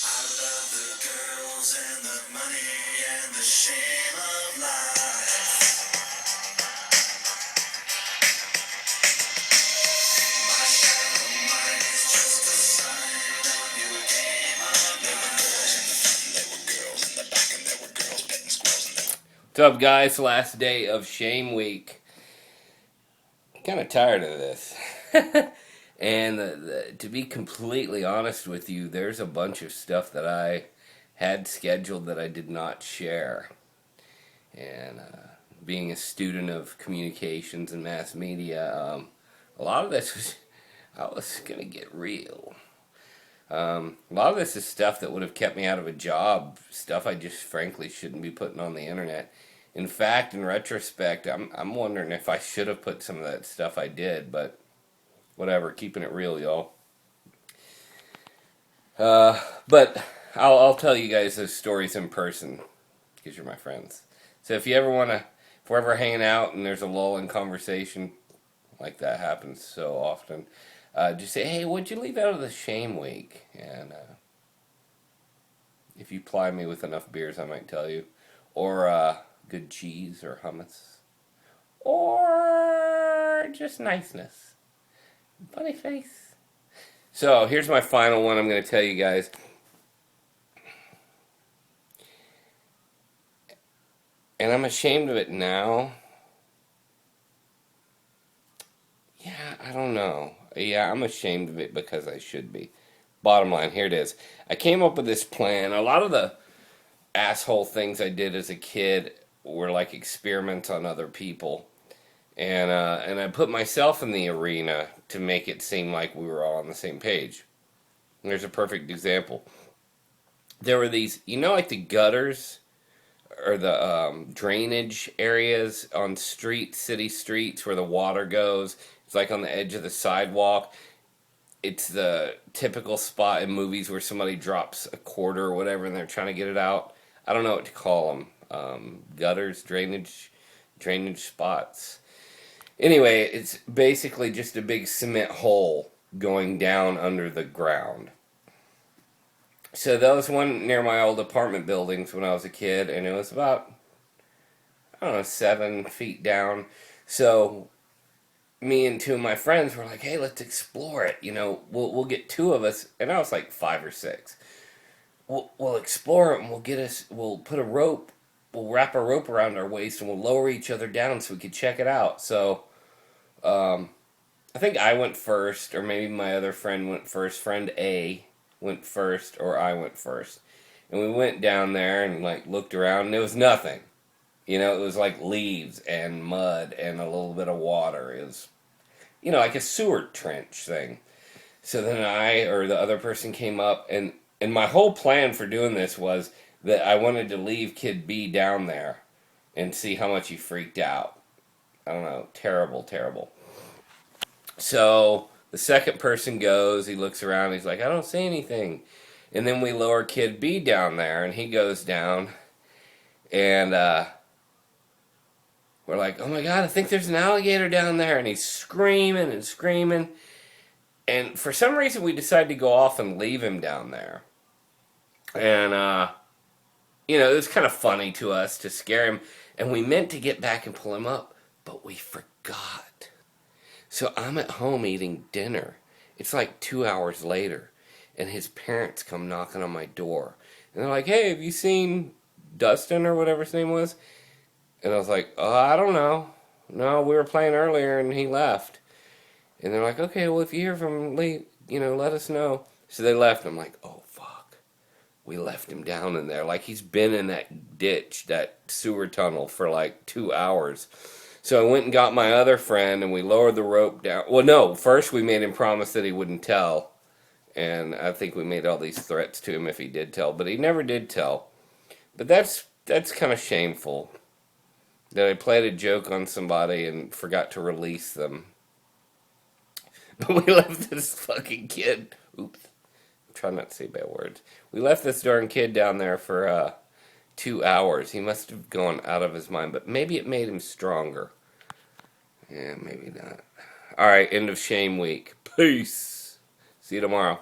I love the girls and the money and the shame of life. My shallow mind is just a sign of your game of life. There were girls in the back and there were girls petting squirrels and there were... What's up, guys? Last day of Shame Week. Kind of tired of this. And to be completely honest with you, there's a bunch of stuff that I had scheduled that I did not share. And being a student of communications and mass media, a lot of this was, I was going to get real. A lot of this is stuff that would have kept me out of a job, stuff I just frankly shouldn't be putting on the internet. In fact, in retrospect, I'm wondering if I should have put some of that stuff I did, but whatever, keeping it real, y'all. But I'll tell you guys those stories in person because you're my friends. So if you ever want to, if we're ever hanging out and there's a lull in conversation, like that happens so often, just say, hey, what'd you leave out of the Shame Week? And if you ply me with enough beers, I might tell you. Or good cheese or hummus. Or just niceness. Funny face. So here's my final one I'm going to tell you guys. And I'm ashamed of it now. Yeah, I don't know. Yeah, I'm ashamed of it because I should be. Bottom line, here it is. I came up with this plan. A lot of the asshole things I did as a kid were like experiments on other people. And I put myself in the arena to make it seem like we were all on the same page. And there's a perfect example. There were these, like the gutters or the drainage areas on city streets where the water goes. It's like on the edge of the sidewalk. It's the typical spot in movies where somebody drops a quarter or whatever and they're trying to get it out. I don't know what to call them. Gutters, drainage spots. Anyway, it's basically just a big cement hole going down under the ground. So that was one near my old apartment buildings when I was a kid, and it was about, I don't know, 7 feet down. So me and two of my friends were like, hey, let's explore it. We'll get two of us, and I was like 5 or 6. We'll explore it, and we'll put a rope, we'll wrap a rope around our waist, and we'll lower each other down so we could check it out. So I think I went first, or maybe my other friend went first. Friend A went first, or I went first. And we went down there and looked around, and there was nothing. It was like leaves and mud and a little bit of water. It was, like a sewer trench thing. So then I or the other person came up, and my whole plan for doing this was that I wanted to leave Kid B down there and see how much he freaked out. I don't know, terrible, terrible. So the second person goes, he looks around, he's like, I don't see anything. And then we lower Kid B down there, and he goes down, and we're like, oh my God, I think there's an alligator down there. And he's screaming and screaming. And for some reason, we decided to go off and leave him down there. And, it was kind of funny to us to scare him. And we meant to get back and pull him up, but we forgot. So I'm at home eating dinner. It's like 2 hours later. And his parents come knocking on my door. And they're like, hey, have you seen Dustin or whatever his name was? And I was like, oh, I don't know. No, we were playing earlier and he left. And they're like, okay, well, if you hear from Lee, let us know. So they left. I'm like, oh, fuck. We left him down in there. Like he's been in that ditch, that sewer tunnel for like 2 hours. So I went and got my other friend and we lowered the rope down. Well, no, first we made him promise that he wouldn't tell. And I think we made all these threats to him if he did tell. But he never did tell. But that's kind of shameful. That I played a joke on somebody and forgot to release them. But we left this fucking kid. Oops. I'm trying not to say bad words. We left this darn kid down there for 2 hours. He must have gone out of his mind. But maybe it made him stronger. Yeah, maybe not. Alright, end of Shame Week. Peace. See you tomorrow.